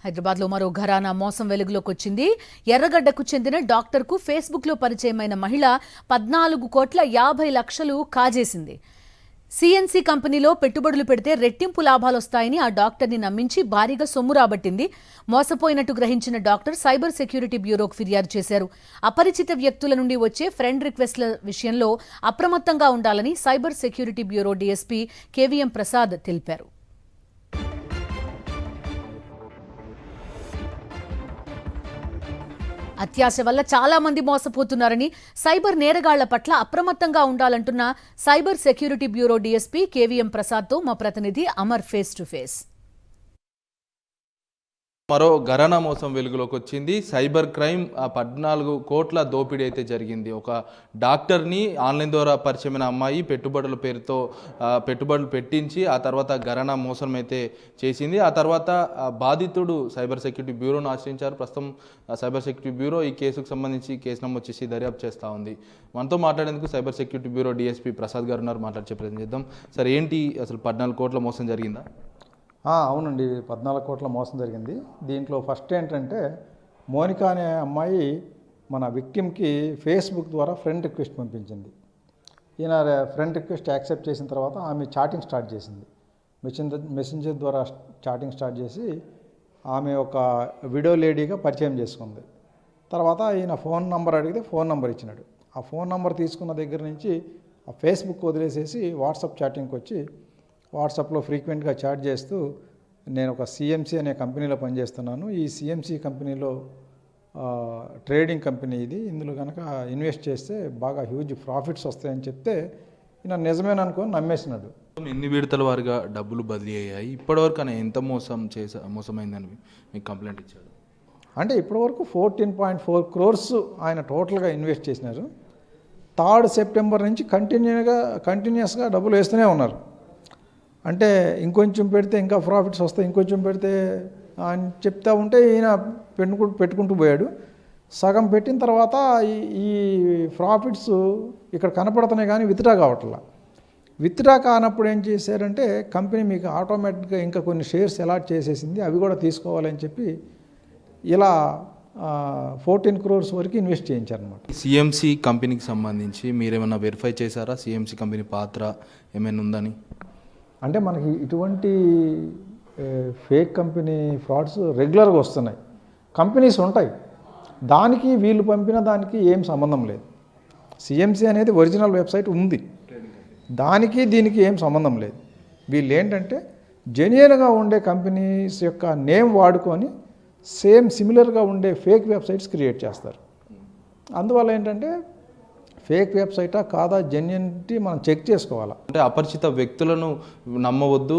హైదరాబాద్లో మరో ఘరానా మోసం వెలుగులోకి వచ్చింది. ఎర్రగడ్డకు చెందిన డాక్టర్కు ఫేస్బుక్లో పరిచయమైన మహిళ 14,50,00,000 కాజేసింది. సిఎన్సి కంపెనీలో పెట్టుబడులు పెడితే రెట్టింపు లాభాలొస్తాయని ఆ డాక్టర్ని నమ్మించి భారీగా సొమ్ము రాబట్టింది. మోసపోయినట్టు గ్రహించిన డాక్టర్ సైబర్ సెక్యూరిటీ బ్యూరోకు ఫిర్యాదు చేశారు. అపరిచిత వ్యక్తుల నుండి వచ్చే ఫ్రెండ్ రిక్వెస్ట్ల విషయంలో అప్రమత్తంగా ఉండాలని cyber security bureau DSP KVM Prasad తెలిపారు. అత్యాశ వల్ల చాలా మంది మోసపోతున్నారని, సైబర్ నేరగాళ్ల పట్ల అప్రమత్తంగా ఉండాలంటున్న cyber security bureau DSP KVM ప్రసాద్తో మా ప్రతినిధి అమర్ ఫేస్ టు ఫేస్. మరో ఘరానా మోసం వెలుగులోకి వచ్చింది. సైబర్ క్రైమ్ 14 కోట్ల దోపిడీ అయితే జరిగింది. ఒక డాక్టర్ని ఆన్లైన్ ద్వారా పరిచయమైన అమ్మాయి పెట్టుబడుల పేరుతో పెట్టుబడులు పెట్టించి ఆ తర్వాత ఘరానా మోసం అయితే చేసింది. ఆ తర్వాత బాధితుడు సైబర్ సెక్యూరిటీ బ్యూరోను ఆశ్రయించారు. ప్రస్తుతం సైబర్ సెక్యూరిటీ బ్యూరో ఈ కేసుకు సంబంధించి కేసు నమోదు చేసి దర్యాప్తు చేస్తూ ఉంది. మనతో మాట్లాడేందుకు cyber security bureau DSP Prasad గారు ఉన్నారు. మాట్లాడే ప్రయత్నం చేద్దాం. సార్, ఏంటి అసలు 14 కోట్ల మోసం జరిగిందా? అవునండి, 14 కోట్ల మోసం జరిగింది. దీంట్లో ఫస్ట్ ఏంటంటే మోనికా అనే అమ్మాయి మన విక్టిమ్కి ఫేస్బుక్ ద్వారా ఫ్రెండ్ రిక్వెస్ట్ పంపించింది. ఈయన ఫ్రెండ్ రిక్వెస్ట్ యాక్సెప్ట్ చేసిన తర్వాత ఆమె చాటింగ్ స్టార్ట్ చేసింది. మెసెంజర్ ద్వారా చాటింగ్ స్టార్ట్ చేసి ఆమె ఒక వీడియో లేడీగా పరిచయం చేసుకుంది. తర్వాత ఈయన ఫోన్ నంబర్ అడిగితే ఫోన్ నంబర్ ఇచ్చినాడు. ఆ ఫోన్ నంబర్ తీసుకున్న దగ్గర నుంచి ఆ ఫేస్బుక్ వదిలేసేసి వాట్సాప్ చాటింగ్కి వచ్చి వాట్సాప్లో ఫ్రీక్వెంట్గా చాట్ చేస్తూ, నేను ఒక సిఎంసి అనే కంపెనీలో పనిచేస్తున్నాను, ఈ సిఎంసి కంపెనీలో ట్రేడింగ్ కంపెనీ ఇది, ఇందులో కనుక ఇన్వెస్ట్ చేస్తే బాగా హ్యూజ్ ప్రాఫిట్స్ వస్తాయని చెప్తే ఈయన నిజమేననుకొని నమ్మేసినాడు. ఎన్ని విడతల వారిగా డబ్బులు బదిలీ అయ్యాయి? ఇప్పటివరకు ఆయన ఎంత మోసమైందని మీకు కంప్లైంట్ ఇచ్చాడు? అంటే ఇప్పటివరకు 14.4 crores ఆయన టోటల్గా ఇన్వెస్ట్ చేసినారు. 3rd September నుంచి కంటిన్యూస్గా డబ్బులు వేస్తూనే ఉన్నారు. అంటే ఇంకొంచెం పెడితే ఇంకా ప్రాఫిట్స్ వస్తాయి, ఇంకొంచెం పెడితే అని చెప్తా ఉంటే ఈయన పెట్టుకుంటూ పోయాడు. సగం పెట్టిన తర్వాత ఈ ప్రాఫిట్స్ ఇక్కడ కనపడుతున్నాయి కానీ విత్డ్రా కావట్లా. విత్డ్రా కానప్పుడు ఏం చేశారంటే కంపెనీ మీకు ఆటోమేటిక్గా ఇంకా కొన్ని షేర్స్ అలాట్ చేసేసింది, అవి కూడా తీసుకోవాలని చెప్పి ఇలా 14 crores వరకు ఇన్వెస్ట్ చేయించారనమాట. సిఎంసి కంపెనీకి సంబంధించి మీరేమన్నా వెరిఫై చేశారా? సిఎంసి కంపెనీ పాత్ర ఏమైనా ఉందని? అంటే మనకి ఇటువంటి ఫేక్ కంపెనీ ఫ్రాడ్స్ రెగ్యులర్గా వస్తున్నాయి. కంపెనీస్ ఉంటాయి, దానికి వీళ్ళు పంపిన దానికి ఏం సంబంధం లేదు. సిఎంసి అనేది ఒరిజినల్ వెబ్సైట్ ఉంది, దానికి దీనికి ఏం సంబంధం లేదు. వీళ్ళు ఏంటంటే జెన్యూన్గా ఉండే కంపెనీస్ యొక్క నేమ్ వాడుకొని సిమిలర్గా ఉండే ఫేక్ వెబ్సైట్స్ క్రియేట్ చేస్తారు. అందువల్ల ఏంటంటే ఫేక్ వెబ్సైటా కాదా జెన్యూనిటీ మనం చెక్ చేసుకోవాలా. అంటే అపరిచిత వ్యక్తులను నమ్మవద్దు.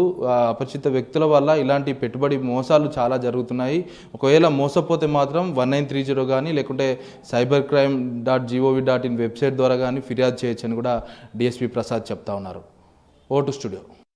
అపరిచిత వ్యక్తుల వల్ల ఇలాంటి పెట్టుబడి మోసాలు చాలా జరుగుతున్నాయి. ఒకవేళ మోసపోతే మాత్రం 1930 కానీ లేకుంటే cybercrime.gov.in వెబ్సైట్ ద్వారా కానీ ఫిర్యాదు చేయొచ్చని కూడా డిఎస్పీ ప్రసాద్ చెప్తా ఉన్నారు. Vote studio.